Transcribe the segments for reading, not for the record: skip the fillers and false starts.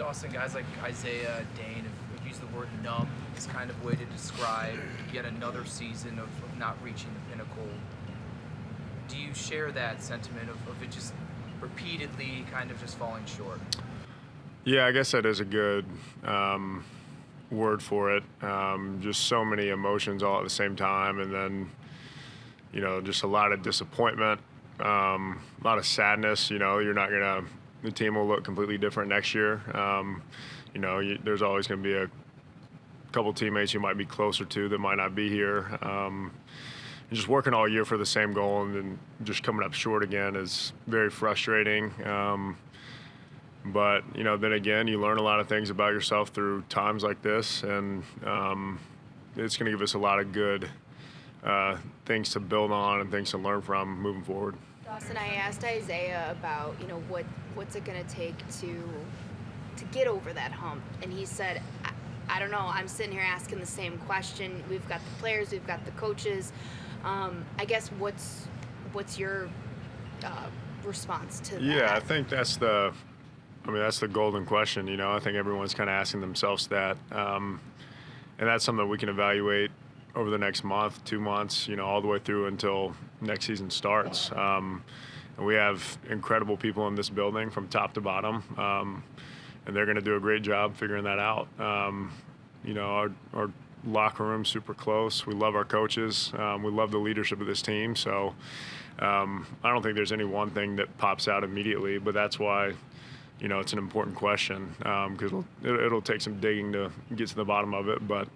Dawson, guys like Isaiah, Dane have used the word numb as kind of way to describe yet another season of not reaching the pinnacle. Do you share that sentiment of it just repeatedly kind of just falling short? Yeah, I guess that is a good word for it. Just so many emotions all at the same time, and then, just a lot of disappointment, a lot of sadness. The team will look completely different next year. There's always going to be a couple teammates you might be closer to that might not be here. And just working all year for the same goal and then just coming up short again is very frustrating. But then again, you learn a lot of things about yourself through times like this, and it's going to give us a lot of good things to build on and things to learn from moving forward. Dawson, I asked Isaiah about, what's it going to take to get over that hump, and he said, I don't know. I'm sitting here asking the same question. We've got the players, we've got the coaches. I guess what's your response to that? Yeah, I think that's the golden question. I think everyone's kind of asking themselves that, and that's something that we can evaluate over the next month, 2 months, all the way through until next season starts. And we have incredible people in this building from top to bottom, and they're going to do a great job figuring that out. Our locker room's super close. We love our coaches. We love the leadership of this team. So I don't think there's any one thing that pops out immediately, but that's why it's an important question, because it'll take some digging to get to the bottom of it. But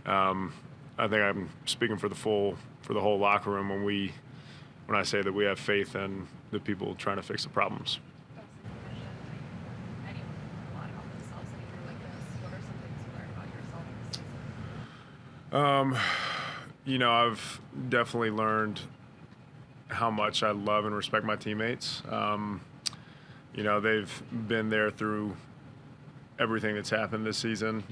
I think I'm speaking for the whole locker room when I say that we have faith in the people trying to fix the problems. I've definitely learned how much I love and respect my teammates. They've been there through everything that's happened this season.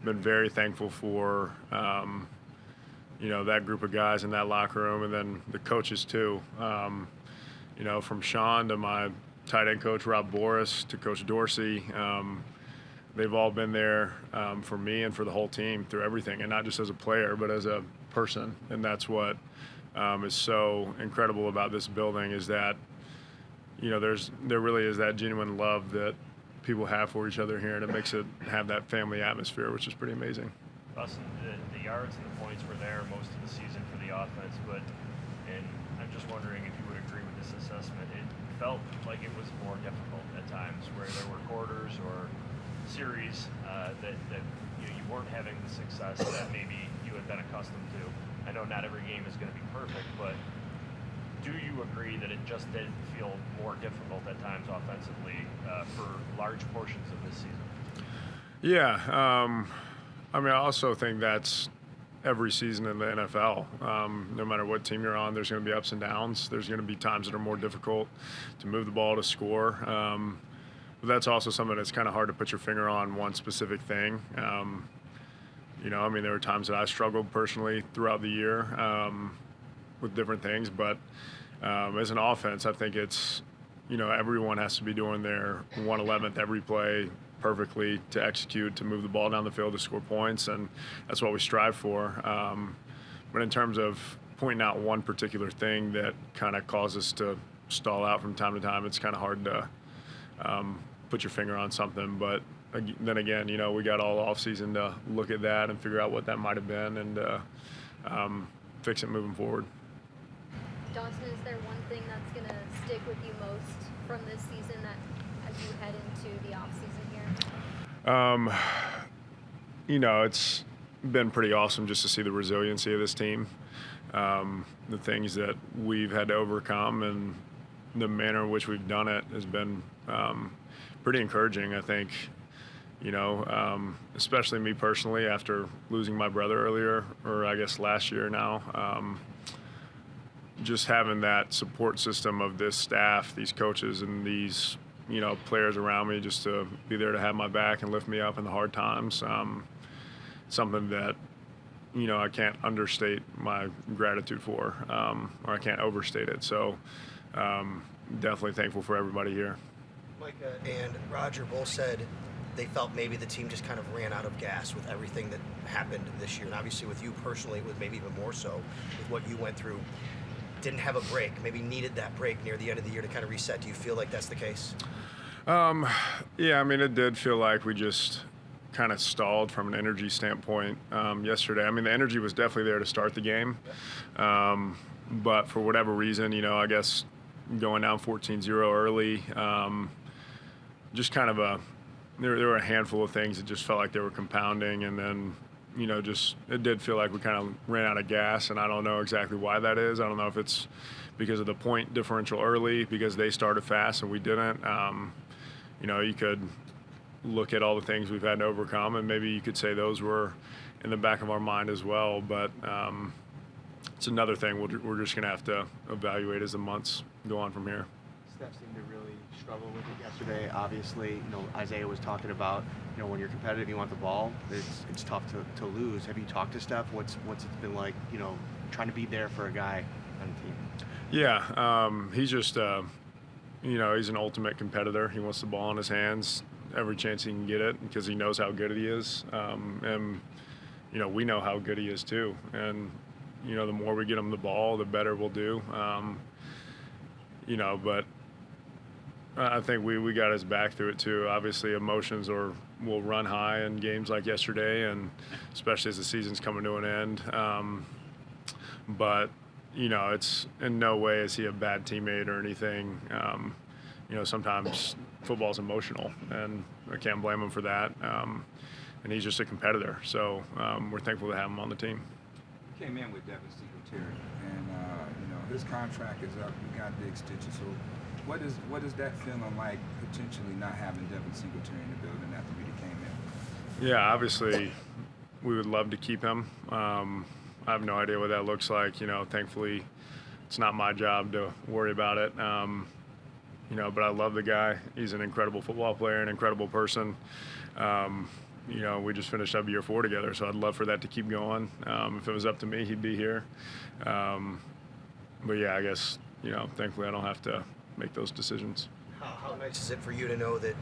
Been very thankful for, that group of guys in that locker room, and then the coaches too. From Sean to my tight end coach, Rob Boris, to Coach Dorsey. They've all been there for me and for the whole team through everything, and not just as a player, but as a person. And that's what is so incredible about this building, is that there really is that genuine love that people have for each other here, and it makes it have that family atmosphere, which is pretty amazing. Dawson, the yards and the points were there most of the season for the offense, and I'm just wondering if you would agree with this assessment. It felt like it was more difficult at times, where there were quarters or series that you weren't having the success that maybe you had been accustomed to. I know not every game is going to be perfect, but do you agree that it just did feel more difficult at times offensively for large portions of this season? Yeah. I also think that's every season in the NFL. No matter what team you're on, there's going to be ups and downs. There's going to be times that are more difficult to move the ball, to score. But that's also something that's kind of hard to put your finger on one specific thing. There were times that I struggled personally throughout the year with different things. But as an offense, I think it's, everyone has to be doing their 1/11th every play perfectly to execute, to move the ball down the field, to score points, and that's what we strive for. But in terms of pointing out one particular thing that kind of causes us to stall out from time to time, it's kind of hard to put your finger on something. But then again, we got all offseason to look at that and figure out what that might have been, and fix it moving forward. Dawson, is there one thing that's going to stick with you most from this season that as you head into the offseason here? It's been pretty awesome just to see the resiliency of this team, the things that we've had to overcome, and the manner in which we've done it has been pretty encouraging, I think. Especially me personally, after losing my brother earlier, or I guess last year now, just having that support system of this staff, these coaches, and these players around me, just to be there to have my back and lift me up in the hard times. Something that I can't understate my gratitude for, or I can't overstate it. So definitely thankful for everybody here. Micah and Roger both said they felt maybe the team just kind of ran out of gas with everything that happened this year. And obviously with you personally, it was maybe even more so with what you went through. Didn't have a break, maybe needed that break near the end of the year to kind of reset. Do you feel like that's the case? Yeah, I mean, it did feel like we just kind of stalled from an energy standpoint yesterday. I mean, the energy was definitely there to start the game. But for whatever reason, I guess going down 14-0 early, just kind of there were a handful of things that just felt like they were compounding. And then, it did feel like we kind of ran out of gas. And I don't know exactly why that is. I don't know if it's because of the point differential early, because they started fast and we didn't. You could look at all the things we've had to overcome, and maybe you could say those were in the back of our mind as well. But it's another thing we're just going to have to evaluate as the months go on from here. Steph seemed to really struggle with it yesterday. Obviously, Isaiah was talking about, when you're competitive, you want the ball. It's tough to lose. Have you talked to Steph? What's it been like, trying to be there for a guy on the team? Yeah, he's just, he's an ultimate competitor. He wants the ball in his hands every chance he can get it because he knows how good he is. And we know how good he is too. And, the more we get him the ball, the better we'll do. But I think we got his back through it too. Obviously, emotions will run high in games like yesterday, and especially as the season's coming to an end. But it's in no way is he a bad teammate or anything. Sometimes football's emotional, and I can't blame him for that. And he's just a competitor, so we're thankful to have him on the team. Came in with Devin Singletary, and his contract is up. We got the extension. So, what is that feeling like potentially not having Devin Singletary in the building after we came in? Yeah, obviously, we would love to keep him. I have no idea what that looks like. Thankfully, it's not my job to worry about it. But I love the guy. He's an incredible football player, an incredible person. We just finished up year 4 together, so I'd love for that to keep going. If it was up to me, he'd be here. But yeah, I guess, thankfully I don't have to make those decisions. How nice is it for you to know that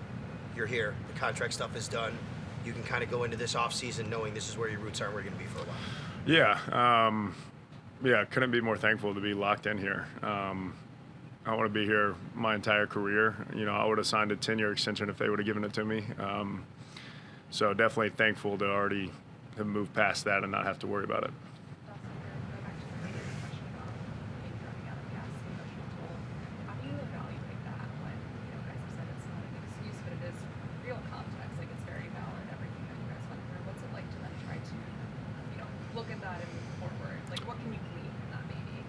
you're here, the contract stuff is done, you can kind of go into this offseason knowing this is where your roots are and where you're going to be for a while? Yeah, couldn't be more thankful to be locked in here. I want to be here my entire career. I would have signed a 10-year extension if they would have given it to me. So definitely thankful to already have moved past that and not have to worry about it. How do you evaluate that when, guys have said it's not an excuse, but it is real context, like it's very valid, everything that you guys went through? What's it like to then try to, look at that and move forward? Like, what can you glean from that maybe?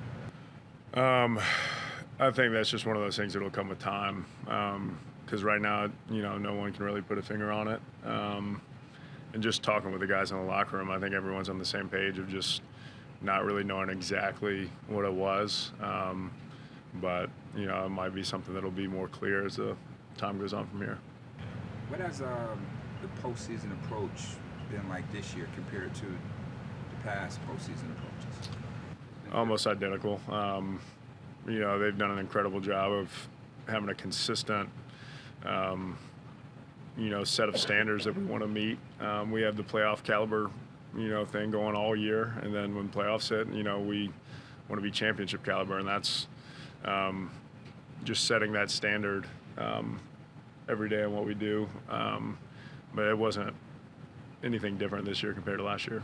I think that's just one of those things that'll come with time. Because right now, no one can really put a finger on it. And just talking with the guys in the locker room, I think everyone's on the same page of just not really knowing exactly what it was. But, it might be something that'll be more clear as the time goes on from here. What has the postseason approach been like this year compared to the past postseason approaches? Almost identical. They've done an incredible job of having a consistent set of standards that we want to meet. We have the playoff caliber, thing going all year. And then when playoffs hit, we want to be championship caliber. And that's just setting that standard every day in what we do. But it wasn't anything different this year compared to last year.